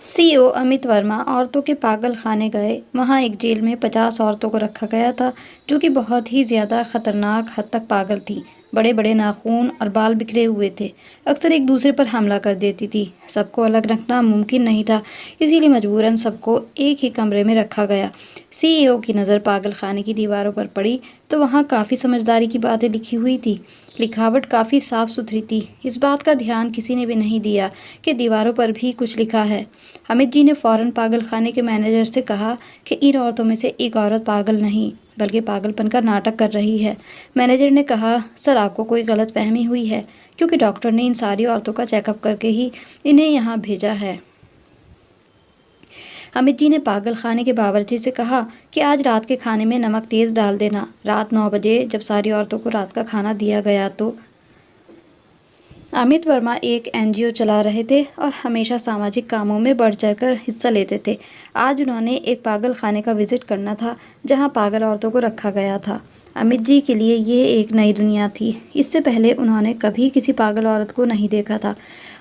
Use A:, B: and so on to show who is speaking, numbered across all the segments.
A: CEO Amit Verma औरतों के पागल खाने गए। वहां एक जेल में 50 औरतों को रखा गया था, जो कि बहुत ही ज्यादा खतरनाक हद तक पागल थी। बड़े बड़े नाखून और बाल बिखरे हुए थे। अक्सर एक दूसरे पर हमला कर देती थी। सबको अलग रखना मुमकिन नहीं था, इसीलिए मजबूरन सबको एक ही कमरे में रखा गया। सीईओ की नज़र पागल खाने की दीवारों पर पड़ी तो वहाँ काफ़ी समझदारी की बातें लिखी हुई थी। लिखावट काफ़ी साफ सुथरी थी। इस बात का ध्यान किसी ने भी नहीं दिया कि दीवारों पर भी कुछ लिखा है। अमित जी ने फौरन पागल खाने के मैनेजर से कहा कि इन औरतों में से एक औरत पागल नहीं बल्कि पागलपन का नाटक कर रही है। मैनेजर ने कहा, सर आपको कोई गलत फहमी हुई है, क्योंकि डॉक्टर ने इन सारी औरतों का चेकअप करके ही इन्हें यहाँ भेजा है। अमित जी ने पागल खाने के बावर्ची से कहा कि आज रात के खाने में नमक तेज़ डाल देना। रात 9 बजे जब सारी औरतों को रात का खाना दिया गया तो अमित वर्मा एक एनजीओ चला रहे थे और हमेशा सामाजिक कामों में बढ़ चढ़कर हिस्सा लेते थे। आज उन्होंने एक पागल खाने का विजिट करना था, जहां पागल औरतों को रखा गया था। अमित जी के लिए ये एक नई दुनिया थी। इससे पहले उन्होंने कभी किसी पागल औरत को नहीं देखा था।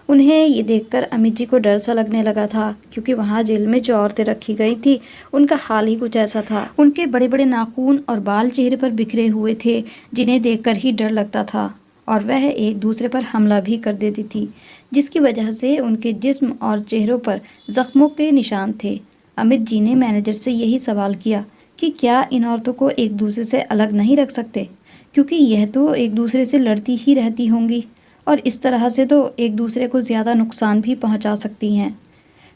A: उन्हें ये देखकर अमित जी को डर सा लगने लगा था, क्योंकि वहाँ जेल में जो औरतें रखी गई थी उनका हाल ही कुछ ऐसा था। उनके बड़े बड़े नाखून और बाल चेहरे पर बिखरे हुए थे, जिन्हें देखकर ही डर लगता था, और वह एक दूसरे पर हमला भी कर देती थी, जिसकी वजह से उनके जिस्म और चेहरों पर जख्मों के निशान थे। अमित जी ने मैनेजर से यही सवाल किया कि क्या इन औरतों को एक दूसरे से अलग नहीं रख सकते, क्योंकि यह तो एक दूसरे से लड़ती ही रहती होंगी और इस तरह से तो एक दूसरे को ज़्यादा नुकसान भी पहुंचा सकती हैं।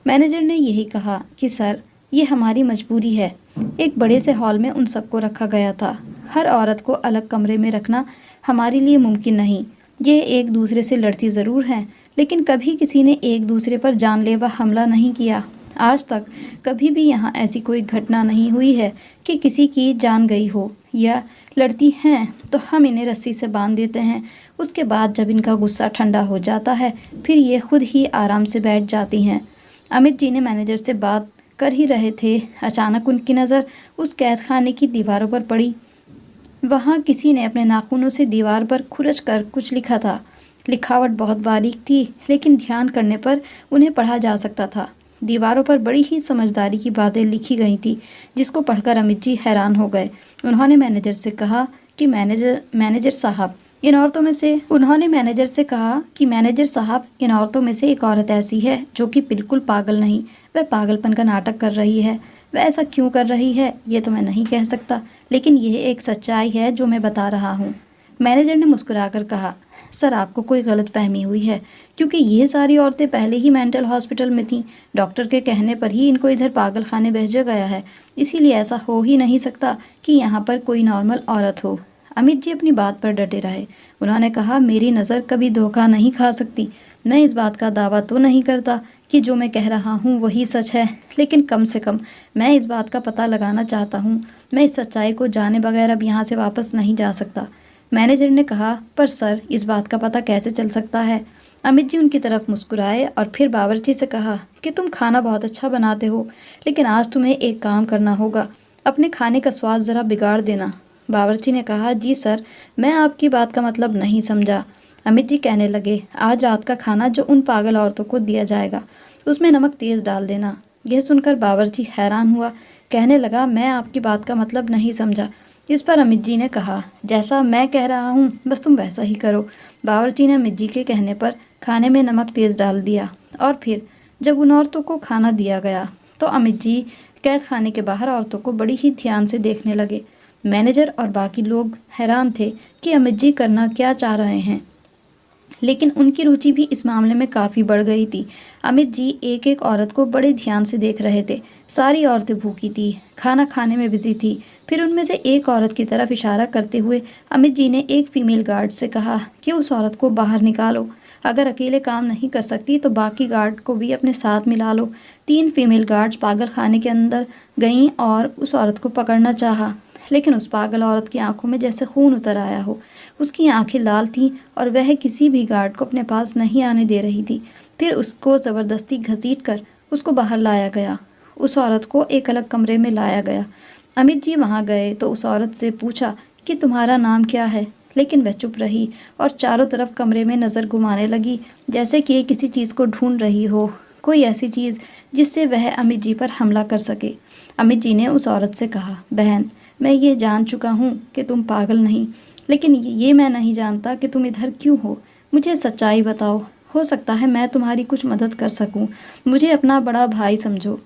A: मैनेजर ने यही कहा कि सर, ये हमारी मजबूरी है। एक बड़े से हॉल में उन सबको रखा गया था। हर औरत को अलग कमरे में रखना हमारे लिए मुमकिन नहीं। ये एक दूसरे से लड़ती ज़रूर हैं, लेकिन कभी किसी ने एक दूसरे पर जानलेवा हमला नहीं किया। आज तक कभी भी यहाँ ऐसी कोई घटना नहीं हुई है कि किसी की जान गई हो। या लड़ती हैं तो हम इन्हें रस्सी से बांध देते हैं। उसके बाद जब इनका गुस्सा ठंडा हो जाता है, फिर ये खुद ही आराम से बैठ जाती हैं। अमित जी ने मैनेजर से बात कर ही रहे थे, अचानक उनकी नज़र उस कैद खाने की दीवारों पर पड़ी। वहाँ किसी ने अपने नाखूनों से दीवार पर खुरच कर कुछ लिखा था। लिखावट बहुत बारीक थी, लेकिन ध्यान करने पर उन्हें पढ़ा जा सकता था। दीवारों पर बड़ी ही समझदारी की बातें लिखी गई थी, जिसको पढ़कर अमित जी हैरान हो गए। उन्होंने मैनेजर से कहा कि मैनेजर साहब इन औरतों में से इन औरतों में से एक औरत ऐसी है जो कि बिल्कुल पागल नहीं, वह पागलपन का नाटक कर रही है। वह ऐसा क्यों कर रही है ये तो मैं नहीं कह सकता, लेकिन यह एक सच्चाई है जो मैं बता रहा हूँ। मैनेजर ने मुस्कुराकर कहा, सर आपको कोई गलत फहमी हुई है, क्योंकि ये सारी औरतें पहले ही मेंटल हॉस्पिटल में थीं। डॉक्टर के कहने पर ही इनको इधर पागल खाने भेजा गया है, इसीलिए ऐसा हो ही नहीं सकता कि यहाँ पर कोई नॉर्मल औरत हो। अमित जी अपनी बात पर डटे रहे। उन्होंने कहा, मेरी नज़र कभी धोखा नहीं खा सकती। मैं इस बात का दावा तो नहीं करता कि जो मैं कह रहा हूँ वही सच है, लेकिन कम से कम मैं इस बात का पता लगाना चाहता हूँ। मैं इस सच्चाई को जाने बगैर अब यहाँ से वापस नहीं जा सकता। मैनेजर ने कहा, पर सर इस बात का पता कैसे चल सकता है? अमित जी उनकी तरफ मुस्कुराए और फिर बावर्ची से कहा कि तुम खाना बहुत अच्छा बनाते हो, लेकिन आज तुम्हें एक काम करना होगा, अपने खाने का स्वाद ज़रा बिगाड़ देना। बावर्ची ने कहा, जी सर, मैं आपकी बात का मतलब नहीं समझा। अमित जी कहने लगे, आज रात का खाना जो उन पागल औरतों को दिया जाएगा उसमें नमक तेज़ डाल देना। यह सुनकर बावर्ची हैरान हुआ। कहने लगा, मैं आपकी बात का मतलब नहीं समझा। इस पर अमित जी ने कहा, जैसा मैं कह रहा हूँ बस तुम वैसा ही करो। बावर्ची ने अमित जी के कहने पर खाने में नमक तेज़ डाल दिया, और फिर जब उन औरतों को खाना दिया गया तो अमित जी कैद खाने के बाहर औरतों को बड़ी ही ध्यान से देखने लगे। मैनेजर और बाकी लोग हैरान थे कि अमित जी करना क्या चाह रहे हैं, लेकिन उनकी रुचि भी इस मामले में काफ़ी बढ़ गई थी। अमित जी एक एक औरत को बड़े ध्यान से देख रहे थे। सारी औरतें भूखी थी, खाना खाने में बिजी थी। फिर उनमें से एक औरत की तरफ इशारा करते हुए अमित जी ने एक फीमेल गार्ड से कहा कि उस औरत को बाहर निकालो। अगर अकेले काम नहीं कर सकती तो बाकी गार्ड को भी अपने साथ मिला लो। 3 फीमेल गार्ड्स पागल खाने के अंदर गईं और उस औरत को पकड़ना चाहा, लेकिन उस पागल औरत की आंखों में जैसे खून उतर आया हो। उसकी आंखें लाल थीं और वह किसी भी गार्ड को अपने पास नहीं आने दे रही थी। फिर उसको ज़बरदस्ती घसीटकर उसको बाहर लाया गया। उस औरत को एक अलग कमरे में लाया गया। अमित जी वहाँ गए तो उस औरत से पूछा कि तुम्हारा नाम क्या है, लेकिन वह चुप रही और चारों तरफ कमरे में नज़र घुमाने लगी, जैसे कि किसी चीज़ को ढूंढ रही हो। कोई ऐसी चीज़ जिससे वह अमित जी पर हमला कर सके। अमित जी ने उस औरत से कहा, बहन, मैं ये जान चुका हूँ कि तुम पागल नहीं, लेकिन ये मैं नहीं जानता कि तुम इधर क्यों हो। मुझे सच्चाई बताओ, हो सकता है मैं तुम्हारी कुछ मदद कर सकूं। मुझे अपना बड़ा भाई समझो,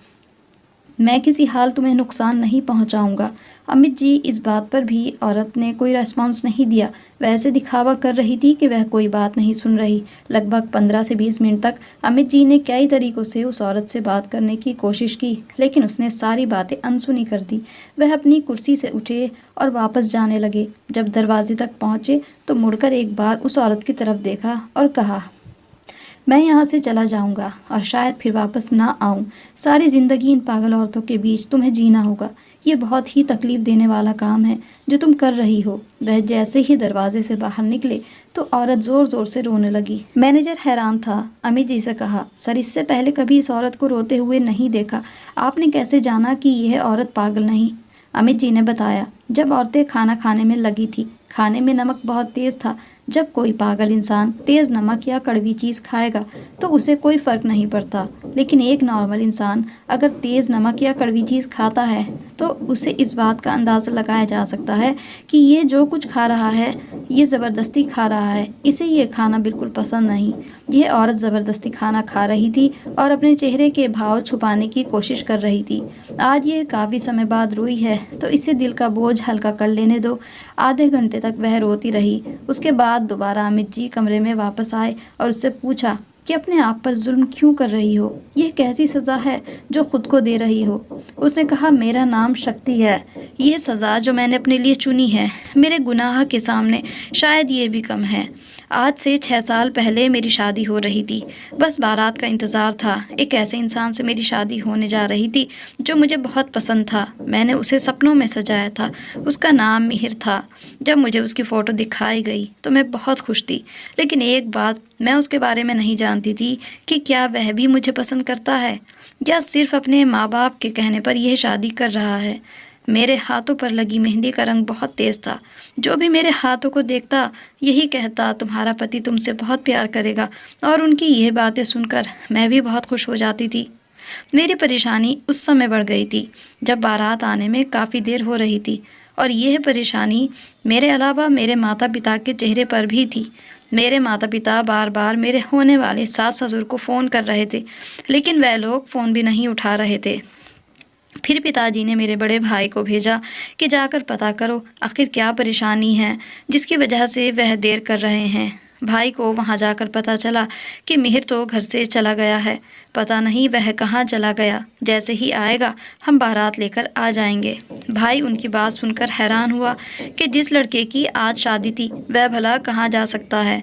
A: मैं किसी हाल तुम्हें नुकसान नहीं पहुंचाऊंगा। अमित जी, इस बात पर भी औरत ने कोई रेस्पॉन्स नहीं दिया। वैसे दिखावा कर रही थी कि वह कोई बात नहीं सुन रही। लगभग 15 से 20 मिनट तक अमित जी ने कई तरीकों से उस औरत से बात करने की कोशिश की, लेकिन उसने सारी बातें अनसुनी कर दी। वह अपनी कुर्सी से उठे और वापस जाने लगे। जब दरवाजे तक पहुंचे तो मुड़कर एक बार उस औरत की तरफ देखा और कहा, मैं यहाँ से चला जाऊँगा और शायद फिर वापस ना आऊँ। सारी ज़िंदगी इन पागल औरतों के बीच तुम्हें जीना होगा। ये बहुत ही तकलीफ़ देने वाला काम है जो तुम कर रही हो। वह जैसे ही दरवाजे से बाहर निकले तो औरत ज़ोर ज़ोर से रोने लगी। मैनेजर हैरान था। अमित जी से कहा, सर, इससे पहले कभी इस औरत को रोते हुए नहीं देखा। आपने कैसे जाना कि यह औरत पागल नहीं? अमित जी ने बताया, जब औरतें खाना खाने में लगी थी, खाने में नमक बहुत तेज़ था। जब कोई पागल इंसान तेज़ नमक या कड़वी चीज़ खाएगा तो उसे कोई फ़र्क नहीं पड़ता, लेकिन एक नॉर्मल इंसान अगर तेज़ नमक या कड़वी चीज़ खाता है तो उसे इस बात का अंदाज़ा लगाया जा सकता है कि ये जो कुछ खा रहा है ये ज़बरदस्ती खा रहा है, इसे ये खाना बिल्कुल पसंद नहीं। यह औरत ज़बरदस्ती खाना खा रही थी और अपने चेहरे के भाव छुपाने की कोशिश कर रही थी। आज ये काफ़ी समय बाद रोई है तो इसे दिल का बोझ हल्का कर लेने दो। आधे घंटे तक वह रोती रही। उसके बाद दोबारा अमित जी कमरे में वापस आए और उससे पूछा कि अपने आप पर जुल्म क्यों कर रही हो? यह कैसी सज़ा है जो खुद को दे रही हो? उसने कहा, मेरा नाम शक्ति है। यह सज़ा जो मैंने अपने लिए चुनी है, मेरे गुनाह के सामने शायद ये भी कम है। आज से 6 साल पहले मेरी शादी हो रही थी। बस बारात का इंतज़ार था। एक ऐसे इंसान से मेरी शादी होने जा रही थी जो मुझे बहुत पसंद था। मैंने उसे सपनों में सजाया था। उसका नाम मिहिर था। जब मुझे उसकी फ़ोटो दिखाई गई तो मैं बहुत खुश थी, लेकिन एक बात मैं उसके बारे में नहीं जानती थी कि क्या वह भी मुझे पसंद करता है या सिर्फ अपने माँ बाप के कहने पर यह शादी कर रहा है। मेरे हाथों पर लगी मेहंदी का रंग बहुत तेज़ था। जो भी मेरे हाथों को देखता यही कहता, तुम्हारा पति तुमसे बहुत प्यार करेगा, और उनकी यह बातें सुनकर मैं भी बहुत खुश हो जाती थी। मेरी परेशानी उस समय बढ़ गई थी जब बारात आने में काफ़ी देर हो रही थी, और यह परेशानी मेरे अलावा मेरे माता पिता के चेहरे पर भी थी। मेरे माता पिता बार बार मेरे होने वाले सास ससुर को फ़ोन कर रहे थे, लेकिन वह लोग फ़ोन भी नहीं उठा रहे थे। फिर पिताजी ने मेरे बड़े भाई को भेजा कि जाकर पता करो आखिर क्या परेशानी है जिसकी वजह से वह देर कर रहे हैं। भाई को वहां जाकर पता चला कि मिहिर तो घर से चला गया है। पता नहीं वह कहाँ चला गया। जैसे ही आएगा हम बारात लेकर आ जाएंगे। भाई उनकी बात सुनकर हैरान हुआ कि जिस लड़के की आज शादी थी वह भला कहाँ जा सकता है।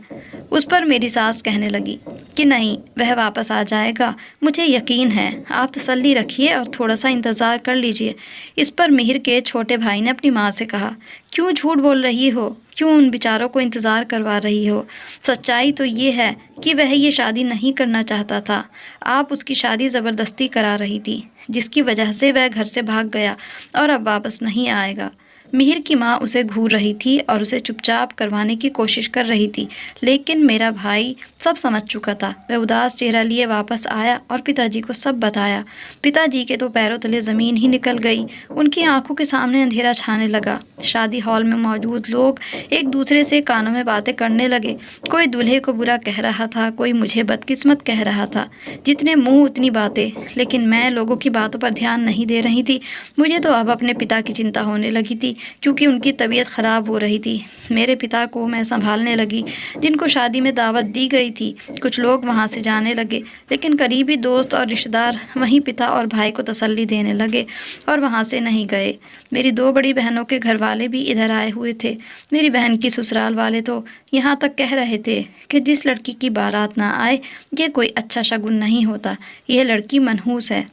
A: उस पर मेरी सास कहने लगी कि नहीं, वह वापस आ जाएगा, मुझे यकीन है, आप तसल्ली रखिए और थोड़ा सा इंतज़ार कर लीजिए। इस पर मिहिर के छोटे भाई ने अपनी माँ से कहा, क्यों झूठ बोल रही हो? क्यों उन बेचारों को इंतज़ार करवा रही हो? सच्चाई तो ये है कि वह ये शादी नहीं करना चाहता था। आप उसकी शादी ज़बरदस्ती करा रही थी, जिसकी वजह से वह घर से भाग गया और अब वापस नहीं आएगा। मिहिर की माँ उसे घूर रही थी और उसे चुपचाप करवाने की कोशिश कर रही थी, लेकिन मेरा भाई सब समझ चुका था। वह उदास चेहरा लिए वापस आया और पिताजी को सब बताया। पिताजी के तो पैरों तले ज़मीन ही निकल गई। उनकी आंखों के सामने अंधेरा छाने लगा। शादी हॉल में मौजूद लोग एक दूसरे से कानों में बातें करने लगे। कोई दूल्हे को बुरा कह रहा था, कोई मुझे बदकिस्मत कह रहा था। जितने मुँह उतनी बातें, लेकिन मैं लोगों की बातों पर ध्यान नहीं दे रही थी। मुझे तो अब अपने पिता की चिंता होने लगी थी, क्योंकि उनकी तबीयत ख़राब हो रही थी। मेरे पिता को मैं संभालने लगी। जिनको शादी में दावत दी गई थी कुछ लोग वहां से जाने लगे, लेकिन करीबी दोस्त और रिश्तेदार वहीं पिता और भाई को तसल्ली देने लगे और वहां से नहीं गए। मेरी 2 बड़ी बहनों के घर वाले भी इधर आए हुए थे। मेरी बहन की ससुराल वाले तो यहाँ तक कह रहे थे कि जिस लड़की की बारात ना आए ये कोई अच्छा शगुन नहीं होता, यह लड़की मनहूस है।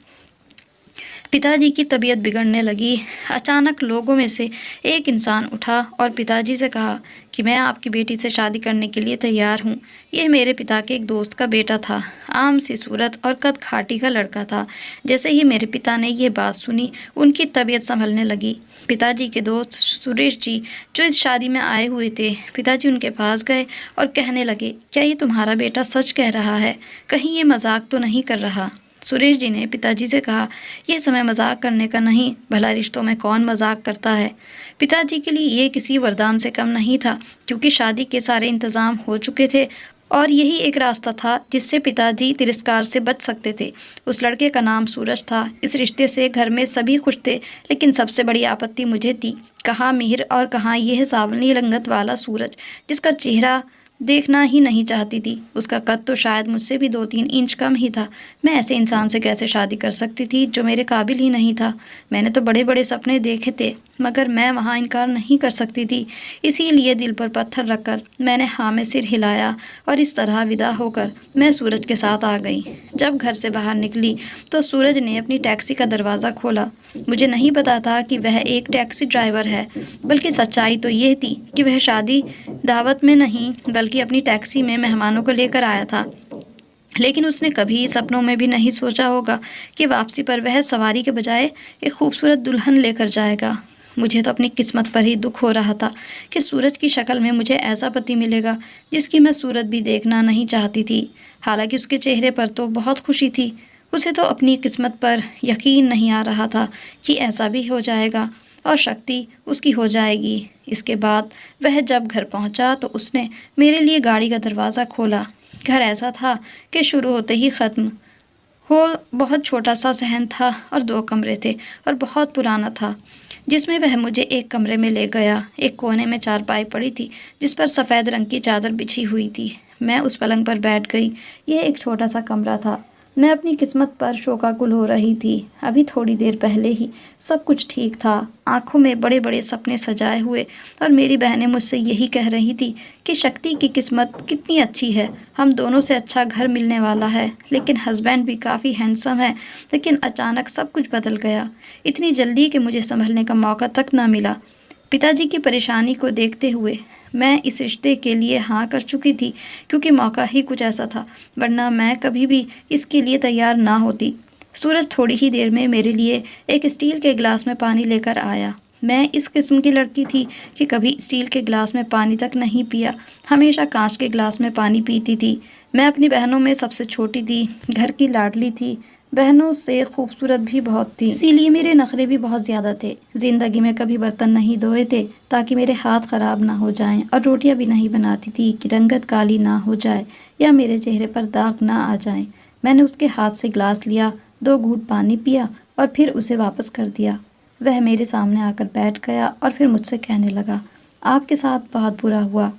A: पिताजी की तबीयत बिगड़ने लगी। अचानक लोगों में से एक इंसान उठा और पिताजी से कहा कि कि मैं आपकी बेटी से शादी करने के लिए तैयार हूँ। यह मेरे पिता के एक दोस्त का बेटा था। आम सी सूरत और कद खाटी का लड़का था। जैसे ही मेरे पिता ने यह बात सुनी, उनकी तबीयत संभलने लगी। पिताजी के दोस्त सुरेश जी जो इस शादी में आए हुए थे, पिताजी उनके पास गए और कहने लगे, क्या ये तुम्हारा बेटा सच कह रहा है? कहीं ये मजाक तो नहीं कर रहा? सुरेश जी ने पिताजी से कहा, यह समय मजाक करने का नहीं, भला रिश्तों में कौन मजाक करता है। पिताजी के लिए ये किसी वरदान से कम नहीं था, क्योंकि शादी के सारे इंतजाम हो चुके थे और यही एक रास्ता था जिससे पिताजी तिरस्कार से बच सकते थे। उस लड़के का नाम सूरज था। इस रिश्ते से घर में सभी खुश थे, लेकिन सबसे बड़ी आपत्ति मुझे थी। कहाँ मिहिर और कहाँ यह सांवली रंगत वाला सूरज, जिसका चेहरा देखना ही नहीं चाहती थी। उसका कद तो शायद मुझसे भी 2-3 इंच कम ही था। मैं ऐसे इंसान से कैसे शादी कर सकती थी जो मेरे काबिल ही नहीं था। मैंने तो बड़े बड़े सपने देखे थे, मगर मैं वहाँ इनकार नहीं कर सकती थी। इसीलिए दिल पर पत्थर रखकर मैंने हाँ में सिर हिलाया और इस तरह विदा होकर मैं सूरज के साथ आ गई। जब घर से बाहर निकली तो सूरज ने अपनी टैक्सी का दरवाज़ा खोला। मुझे नहीं पता था कि वह एक टैक्सी ड्राइवर है, बल्कि सच्चाई तो यह थी कि वह शादी दावत में नहीं बल्कि अपनी टैक्सी में मेहमानों को लेकर आया था। लेकिन उसने कभी सपनों में भी नहीं सोचा होगा कि वापसी पर वह सवारी के बजाय एक खूबसूरत दुल्हन लेकर जाएगा। मुझे तो अपनी किस्मत पर ही दुख हो रहा था कि सूरज की शक्ल में मुझे ऐसा पति मिलेगा जिसकी मैं सूरत भी देखना नहीं चाहती थी। हालांकि उसके चेहरे पर तो बहुत खुशी थी। उसे तो अपनी किस्मत पर यकीन नहीं आ रहा था कि ऐसा भी हो जाएगा और शक्ति उसकी हो जाएगी। इसके बाद वह जब घर पहुंचा तो उसने मेरे लिए गाड़ी का दरवाज़ा खोला। घर ऐसा था कि शुरू होते ही ख़त्म हो बहुत छोटा सा सहन था और 2 कमरे थे और बहुत पुराना था, जिसमें वह मुझे एक कमरे में ले गया। एक कोने में चारपाई पड़ी थी जिस पर सफ़ेद रंग की चादर बिछी हुई थी। मैं उस पलंग पर बैठ गई। यह एक छोटा सा कमरा था। मैं अपनी किस्मत पर शोकाकुल हो रही थी। अभी थोड़ी देर पहले ही सब कुछ ठीक था। आंखों में बड़े बड़े सपने सजाए हुए और मेरी बहनें मुझसे यही कह रही थी कि शक्ति की किस्मत कितनी अच्छी है, हम दोनों से अच्छा घर मिलने वाला है, लेकिन हस्बैंड भी काफ़ी हैंडसम है। लेकिन अचानक सब कुछ बदल गया, इतनी जल्दी कि मुझे संभलने का मौका तक न मिला। पिताजी की परेशानी को देखते हुए मैं इस रिश्ते के लिए हाँ कर चुकी थी, क्योंकि मौका ही कुछ ऐसा था, वरना मैं कभी भी इसके लिए तैयार ना होती। सूरज थोड़ी ही देर में मेरे लिए एक स्टील के गिलास में पानी लेकर आया। मैं इस किस्म की लड़की थी कि कभी स्टील के गिलास में पानी तक नहीं पिया, हमेशा कांच के गिलास में पानी पीती थी। मैं अपनी बहनों में सबसे छोटी थी, घर की लाडली थी, बहनों से खूबसूरत भी बहुत थी, इसीलिए मेरे नखरे भी बहुत ज़्यादा थे। ज़िंदगी में कभी बर्तन नहीं धोए थे ताकि मेरे हाथ ख़राब ना हो जाएं, और रोटियां भी नहीं बनाती थी कि रंगत काली ना हो जाए या मेरे चेहरे पर दाग ना आ जाएं। मैंने उसके हाथ से गिलास लिया, 2 घूंट पानी पिया और फिर उसे वापस कर दिया। वह मेरे सामने आकर बैठ गया और फिर मुझसे कहने लगा, आपके साथ बहुत बुरा हुआ।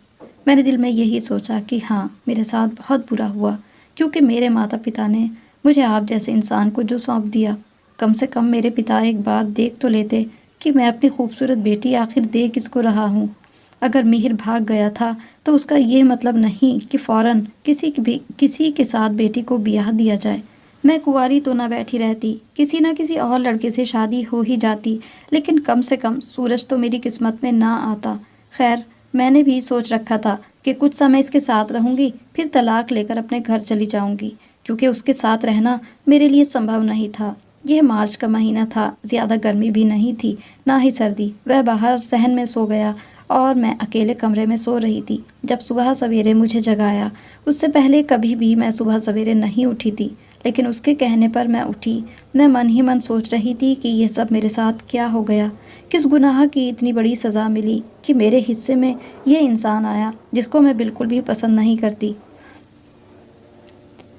A: मैंने दिल में यही सोचा कि हाँ, मेरे साथ बहुत बुरा हुआ, क्योंकि मेरे माता पिता ने मुझे आप जैसे इंसान को जो सौंप दिया। कम से कम मेरे पिता एक बार देख तो लेते कि मैं अपनी खूबसूरत बेटी आखिर दे किसको रहा हूँ। अगर मिहिर भाग गया था तो उसका ये मतलब नहीं कि फ़ौरन किसी के साथ बेटी को ब्याह दिया जाए। मैं कुंवारी तो ना बैठी रहती, किसी न किसी और लड़के से शादी हो ही जाती, लेकिन कम से कम सूरज तो मेरी किस्मत में ना आता। खैर, मैंने भी सोच रखा था कि कुछ समय इसके साथ रहूँगी, फिर तलाक लेकर अपने घर चली जाऊँगी, क्योंकि उसके साथ रहना मेरे लिए संभव नहीं था। यह मार्च का महीना था, ज़्यादा गर्मी भी नहीं थी, ना ही सर्दी। वह बाहर सहन में सो गया और मैं अकेले कमरे में सो रही थी जब सुबह सवेरे मुझे जगाया। उससे पहले कभी भी मैं सुबह सवेरे नहीं उठी थी, लेकिन उसके कहने पर मैं उठी। मैं मन ही मन सोच रही थी कि यह सब मेरे साथ क्या हो गया, किस गुनाह की इतनी बड़ी सज़ा मिली कि मेरे हिस्से में यह इंसान आया जिसको मैं बिल्कुल भी पसंद नहीं करती।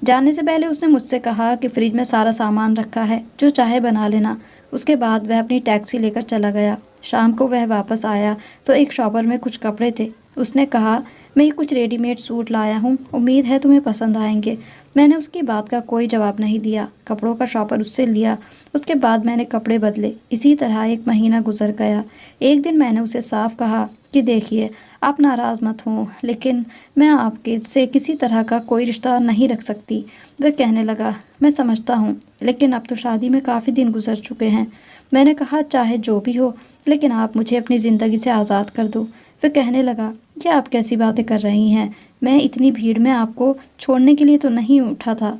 A: जाने से पहले उसने मुझसे कहा कि फ्रिज में सारा सामान रखा है, जो चाहे बना लेना। उसके बाद वह अपनी टैक्सी लेकर चला गया। शाम को वह वापस आया तो एक शॉपर में कुछ कपड़े थे। उसने कहा, मैं ये कुछ रेडीमेड सूट लाया हूँ, उम्मीद है तुम्हें पसंद आएंगे। मैंने उसकी बात का कोई जवाब नहीं दिया। कपड़ों का शॉपर उससे लिया। उसके बाद मैंने कपड़े बदले। इसी तरह 1 महीना गुजर गया। एक दिन मैंने उसे साफ कहा कि देखिए, आप नाराज़ मत हों, लेकिन मैं आपके से किसी तरह का कोई रिश्ता नहीं रख सकती। वह कहने लगा, मैं समझता हूँ, लेकिन अब तो शादी में काफ़ी दिन गुजर चुके हैं। मैंने कहा, चाहे जो भी हो, लेकिन आप मुझे अपनी ज़िंदगी से आज़ाद कर दो। वह कहने लगा, ये आप कैसी बातें कर रही हैं? मैं इतनी भीड़ में आपको छोड़ने के लिए तो नहीं उठा था।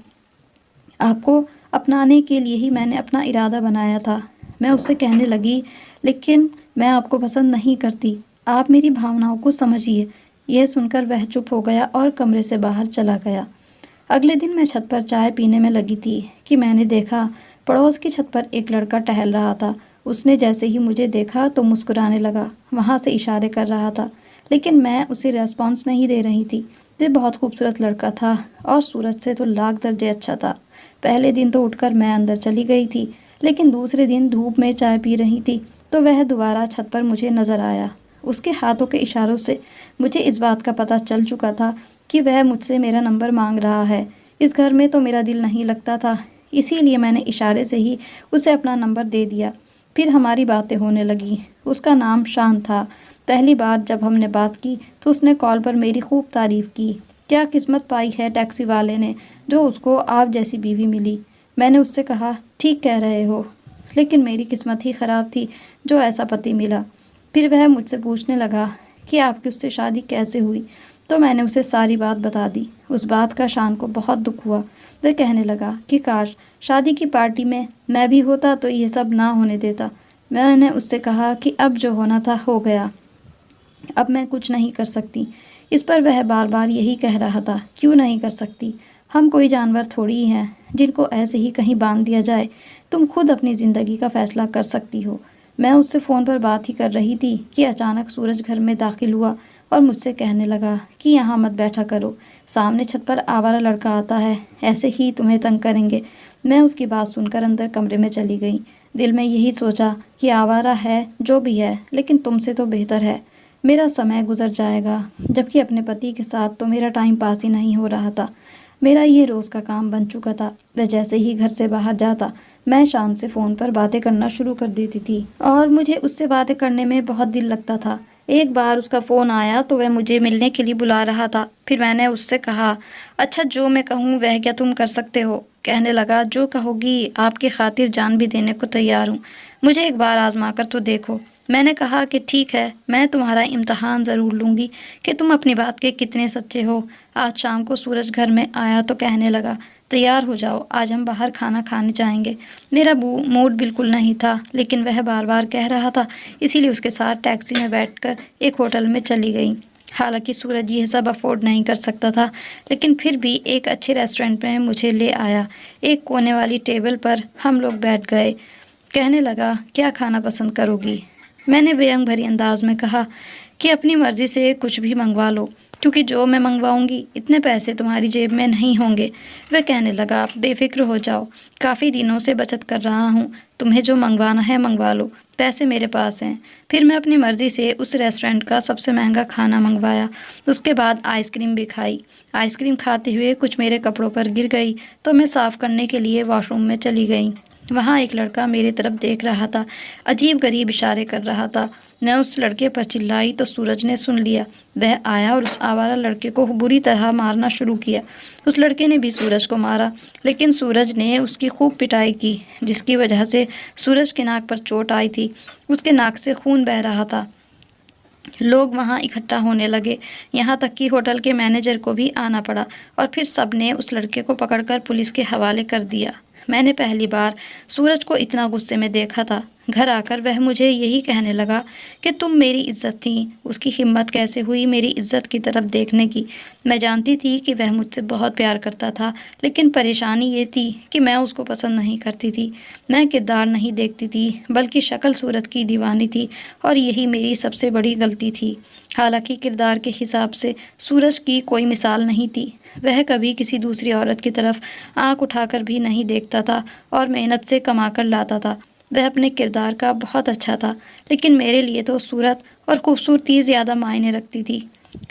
A: आपको अपनाने के लिए ही मैंने अपना इरादा बनाया था। मैं उससे कहने लगी, लेकिन मैं आपको पसंद नहीं करती। आप मेरी भावनाओं को समझिए। यह सुनकर वह चुप हो गया और कमरे से बाहर चला गया। अगले दिन मैं छत पर चाय पीने में लगी थी कि मैंने देखा पड़ोस की छत पर एक लड़का टहल रहा था। उसने जैसे ही मुझे देखा तो मुस्कुराने लगा, वहाँ से इशारे कर रहा था, लेकिन मैं उसे रेस्पॉन्स नहीं दे रही थी। वह बहुत खूबसूरत लड़का था और सूरज से तो लाख दर्जे अच्छा था। पहले दिन तो उठकर मैं अंदर चली गई थी, लेकिन दूसरे दिन धूप में चाय पी रही थी तो वह दोबारा छत पर मुझे नज़र आया। उसके हाथों के इशारों से मुझे इस बात का पता चल चुका था कि वह मुझसे मेरा नंबर मांग रहा है। इस घर में तो मेरा दिल नहीं लगता था, इसीलिए मैंने इशारे से ही उसे अपना नंबर दे दिया। फिर हमारी बातें होने लगी। उसका नाम शान था। पहली बार जब हमने बात की तो उसने कॉल पर मेरी खूब तारीफ़ की। क्या किस्मत पाई है टैक्सी वाले ने जो उसको आप जैसी बीवी मिली। मैंने उससे कहा, ठीक कह रहे हो, लेकिन मेरी किस्मत ही ख़राब थी जो ऐसा पति मिला। फिर वह मुझसे पूछने लगा कि आपकी उससे शादी कैसे हुई, तो मैंने उसे सारी बात बता दी। उस बात का शान को बहुत दुख हुआ। वह कहने लगा कि काश शादी की पार्टी में मैं भी होता तो ये सब ना होने देता। मैंने उससे कहा कि अब जो होना था हो गया, अब मैं कुछ नहीं कर सकती। इस पर वह बार बार यही कह रहा था, क्यों नहीं कर सकती, हम कोई जानवर थोड़ी ही हैं जिनको ऐसे ही कहीं बांध दिया जाए। तुम खुद अपनी ज़िंदगी का फैसला कर सकती हो। मैं उससे फ़ोन पर बात ही कर रही थी कि अचानक सूरज घर में दाखिल हुआ और मुझसे कहने लगा कि यहाँ मत बैठा करो, सामने छत पर आवारा लड़का आता है, ऐसे ही तुम्हें तंग करेंगे। मैं उसकी बात सुनकर अंदर कमरे में चली गई। दिल में यही सोचा कि आवारा है जो भी है, लेकिन तुमसे तो बेहतर है। मेरा समय गुजर जाएगा, जबकि अपने पति के साथ तो मेरा टाइम पास ही नहीं हो रहा था। मेरा ये रोज़ का काम बन चुका था। वह जैसे ही घर से बाहर जाता मैं शान से फ़ोन पर बातें करना शुरू कर देती थी और मुझे उससे बातें करने में बहुत दिल लगता था। एक बार उसका फ़ोन आया तो वह मुझे मिलने के लिए बुला रहा था। फिर मैंने उससे कहा, अच्छा जो मैं कहूँ वह क्या तुम कर सकते हो? कहने लगा, जो कहोगी आपकी खातिर जान भी देने को तैयार हूँ, मुझे एक बार आजमा कर तो देखो। मैंने कहा कि ठीक है, मैं तुम्हारा इम्तहान ज़रूर लूँगी कि तुम अपनी बात के कितने सच्चे हो। आज शाम को सूरज घर में आया तो कहने लगा, तैयार हो जाओ, आज हम बाहर खाना खाने जाएंगे। मेरा मूड बिल्कुल नहीं था, लेकिन वह बार बार कह रहा था, इसीलिए उसके साथ टैक्सी में बैठकर एक होटल में चली गई। हालांकि सूरज यह सब अफोर्ड नहीं कर सकता था, लेकिन फिर भी एक अच्छे रेस्टोरेंट में मुझे ले आया। एक कोने वाली टेबल पर हम लोग बैठ गए। कहने लगा, क्या खाना पसंद करोगी? मैंने व्यंग भरी अंदाज में कहा कि अपनी मर्ज़ी से कुछ भी मंगवा लो, क्योंकि जो मैं मंगवाऊंगी इतने पैसे तुम्हारी जेब में नहीं होंगे। वह कहने लगा, आप बेफिक्र हो जाओ, काफ़ी दिनों से बचत कर रहा हूँ, तुम्हें जो मंगवाना है मंगवा लो, पैसे मेरे पास हैं। फिर मैं अपनी मर्ज़ी से उस रेस्टोरेंट का सबसे महंगा खाना मंगवाया। उसके बाद आइसक्रीम भी खाई। आइसक्रीम खाते हुए कुछ मेरे कपड़ों पर गिर गई तो मैं साफ़ करने के लिए वॉशरूम में चली गई। वहाँ एक लड़का मेरी तरफ देख रहा था, अजीब गरीब इशारे कर रहा था। मैं उस लड़के पर चिल्लाई तो सूरज ने सुन लिया। वह आया और उस आवारा लड़के को बुरी तरह मारना शुरू किया। उस लड़के ने भी सूरज को मारा, लेकिन सूरज ने उसकी खूब पिटाई की, जिसकी वजह से सूरज के नाक पर चोट आई थी। उसके नाक से खून बह रहा था। लोग वहाँ इकट्ठा होने लगे, यहाँ तक कि होटल के मैनेजर को भी आना पड़ा और फिर सब ने उस लड़के को पकड़कर पुलिस के हवाले कर दिया। मैंने पहली बार सूरज को इतना गुस्से में देखा था। घर आकर वह मुझे यही कहने लगा कि तुम मेरी इज्जत थी। उसकी हिम्मत कैसे हुई मेरी इज्जत की तरफ देखने की। मैं जानती थी कि वह मुझसे बहुत प्यार करता था, लेकिन परेशानी ये थी कि मैं उसको पसंद नहीं करती थी। मैं किरदार नहीं देखती थी, बल्कि शक्ल सूरत की दीवानी थी, और यही मेरी सबसे बड़ी गलती थी। हालांकि किरदार के हिसाब से सूरज की कोई मिसाल नहीं थी। वह कभी किसी दूसरी औरत की तरफ आंख उठाकर भी नहीं देखता था और मेहनत से कमा कर लाता था। वह अपने किरदार का बहुत अच्छा था, लेकिन मेरे लिए तो सूरत और खूबसूरती ज़्यादा मायने रखती थी।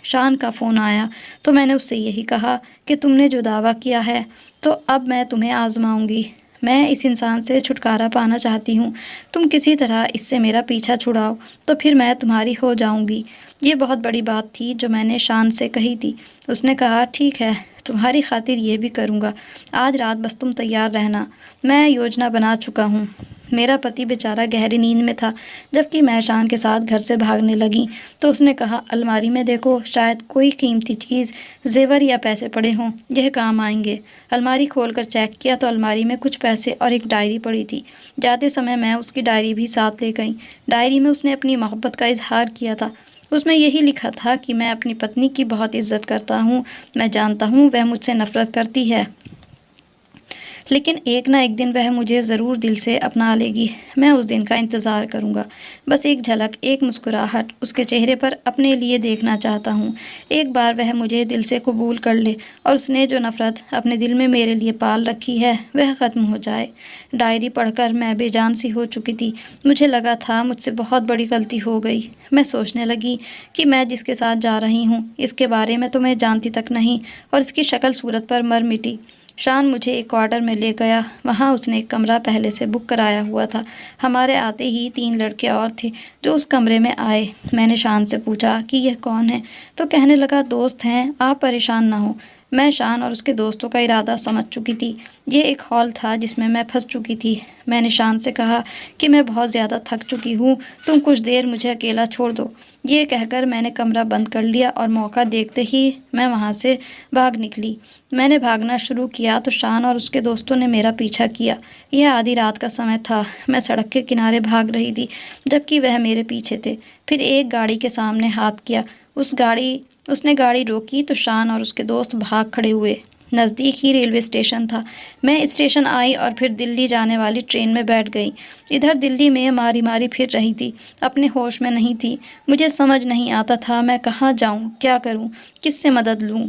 A: शान का फ़ोन आया तो मैंने उससे यही कहा कि तुमने जो दावा किया है तो अब मैं तुम्हें आजमाऊंगी। मैं इस इंसान से छुटकारा पाना चाहती हूँ। तुम किसी तरह इससे मेरा पीछा छुड़ाओ तो फिर मैं तुम्हारी हो जाऊँगी। ये बहुत बड़ी बात थी जो मैंने शान से कही थी। उसने कहा, ठीक है, तुम्हारी खातिर ये भी करूँगा। आज रात बस तुम तैयार रहना, मैं योजना बना चुका हूँ। मेरा पति बेचारा गहरी नींद में था। जबकि मैं शान के साथ घर से भागने लगी तो उसने कहा, अलमारी में देखो, शायद कोई कीमती चीज़, जेवर या पैसे पड़े हों, यह काम आएंगे। अलमारी खोलकर चेक किया तो अलमारी में कुछ पैसे और एक डायरी पड़ी थी। जाते समय मैं उसकी डायरी भी साथ ले गई। डायरी में उसने अपनी मोहब्बत का इजहार किया था। उसमें यही लिखा था कि मैं अपनी पत्नी की बहुत इज्जत करता हूँ। मैं जानता हूँ वह मुझसे नफ़रत करती है, लेकिन एक ना एक दिन वह मुझे ज़रूर दिल से अपना लेगी। मैं उस दिन का इंतज़ार करूँगा। बस एक झलक, एक मुस्कुराहट उसके चेहरे पर अपने लिए देखना चाहता हूँ। एक बार वह मुझे दिल से कबूल कर ले और उसने जो नफ़रत अपने दिल में मेरे लिए पाल रखी है वह ख़त्म हो जाए। डायरी पढ़कर मैं बेजान सी हो चुकी थी। मुझे लगा था मुझसे बहुत बड़ी गलती हो गई। मैं सोचने लगी कि मैं जिसके साथ जा रही हूँ इसके बारे में तो मैं जानती तक नहीं, और इसकी शक्ल सूरत पर मर मिटी। शान मुझे एक क्वार्टर में ले गया। वहाँ उसने एक कमरा पहले से बुक कराया हुआ था। हमारे आते ही 3 लड़के और थे जो उस कमरे में आए। मैंने शान से पूछा कि यह कौन है, तो कहने लगा, दोस्त हैं, आप परेशान ना हो। मैं शान और उसके दोस्तों का इरादा समझ चुकी थी। ये एक हॉल था जिसमें मैं फंस चुकी थी। मैंने शान से कहा कि मैं बहुत ज़्यादा थक चुकी हूँ, तुम कुछ देर मुझे अकेला छोड़ दो। ये कहकर मैंने कमरा बंद कर लिया और मौका देखते ही मैं वहाँ से भाग निकली। मैंने भागना शुरू किया तो शान और उसके दोस्तों ने मेरा पीछा किया। यह आधी रात का समय था। मैं सड़क के किनारे भाग रही थी जबकि वह मेरे पीछे थे। फिर एक गाड़ी के सामने हाथ किया। उसने गाड़ी रोकी तो शान और उसके दोस्त भाग खड़े हुए। नज़दीक ही रेलवे स्टेशन था। मैं स्टेशन आई और फिर दिल्ली जाने वाली ट्रेन में बैठ गई। इधर दिल्ली में मारी मारी फिर रही थी, अपने होश में नहीं थी। मुझे समझ नहीं आता था मैं कहाँ जाऊँ, क्या करूँ, किससे मदद लूँ।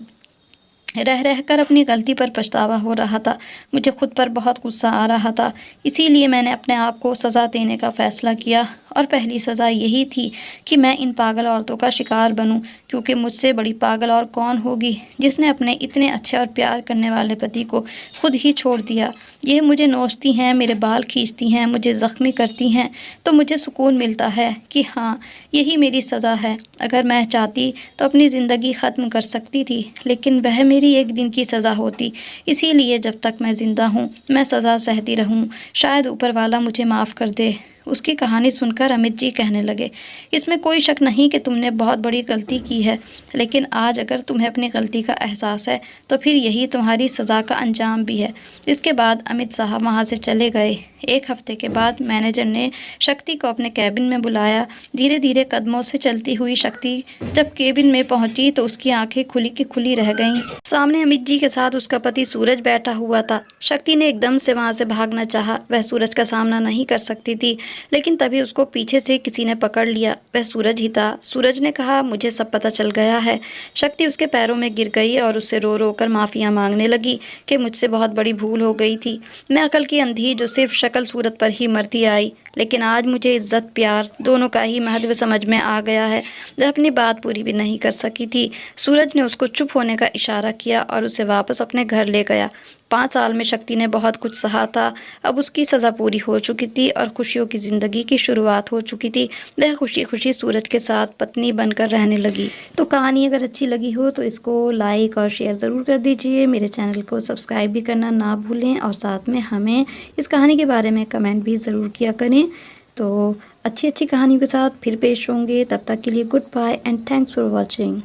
A: रह रहकर अपनी गलती पर पछतावा हो रहा था। मुझे खुद पर बहुत गुस्सा आ रहा था। इसीलिए मैंने अपने आप को सज़ा देने का फ़ैसला किया, और पहली सज़ा यही थी कि मैं इन पागल औरतों का शिकार बनूं, क्योंकि मुझसे बड़ी पागल और कौन होगी जिसने अपने इतने अच्छे और प्यार करने वाले पति को खुद ही छोड़ दिया। यह मुझे नोचती हैं, मेरे बाल खींचती हैं, मुझे ज़ख्मी करती हैं, तो मुझे सुकून मिलता है कि हाँ, यही मेरी सज़ा है। अगर मैं चाहती तो अपनी ज़िंदगी ख़त्म कर सकती थी, लेकिन वह मेरी एक दिन की सज़ा होती। इसीलिए जब तक मैं ज़िंदा हूँ मैं सज़ा सहती रहूँ। शायद ऊपर वाला मुझे माफ़ कर दे। उसकी कहानी सुनकर अमित जी कहने लगे, इसमें कोई शक नहीं कि तुमने बहुत बड़ी गलती की है, लेकिन आज अगर तुम्हें अपनी गलती का एहसास है तो फिर यही तुम्हारी सज़ा का अंजाम भी है। इसके बाद अमित साहब वहाँ से चले गए। एक हफ्ते के बाद मैनेजर ने शक्ति को अपने कैबिन में बुलाया। धीरे धीरे कदमों से चलती हुई शक्ति जब केबिन में पहुंची तो उसकी आंखें खुली की खुली रह गईं। सामने अमित जी के साथ उसका पति सूरज बैठा हुआ था। शक्ति ने एकदम से वहां से भागना चाहा। वह सूरज का सामना नहीं कर सकती थी, लेकिन तभी उसको पीछे से किसी ने पकड़ लिया। वह सूरज ही था। सूरज ने कहा, मुझे सब पता चल गया है। शक्ति उसके पैरों में गिर गई और उससे रो रो कर माफ़िया मांगने लगी कि मुझसे बहुत बड़ी भूल हो गई थी। मैं अकल की अंधी जो सिर्फ शक्ल सूरत पर ही मरती आई, लेकिन आज मुझे इज्जत प्यार दोनों का ही महत्व समझ में आ गया है। जब अपनी बात पूरी भी नहीं कर सकी थी, सूरज ने उसको चुप होने का इशारा किया और उसे वापस अपने घर ले गया। 5 साल में शक्ति ने बहुत कुछ सहा था। अब उसकी सज़ा पूरी हो चुकी थी और खुशियों की ज़िंदगी की शुरुआत हो चुकी थी। वह खुशी खुशी सूरज के साथ पत्नी बनकर रहने लगी। तो कहानी अगर अच्छी लगी हो तो इसको लाइक और शेयर ज़रूर कर दीजिए। मेरे चैनल को सब्सक्राइब भी करना ना भूलें, और साथ में हमें इस कहानी के बारे में कमेंट भी ज़रूर किया करें। तो अच्छी अच्छी कहानियों के साथ फिर पेश होंगे। तब तक के लिए goodbye and thanks for watching.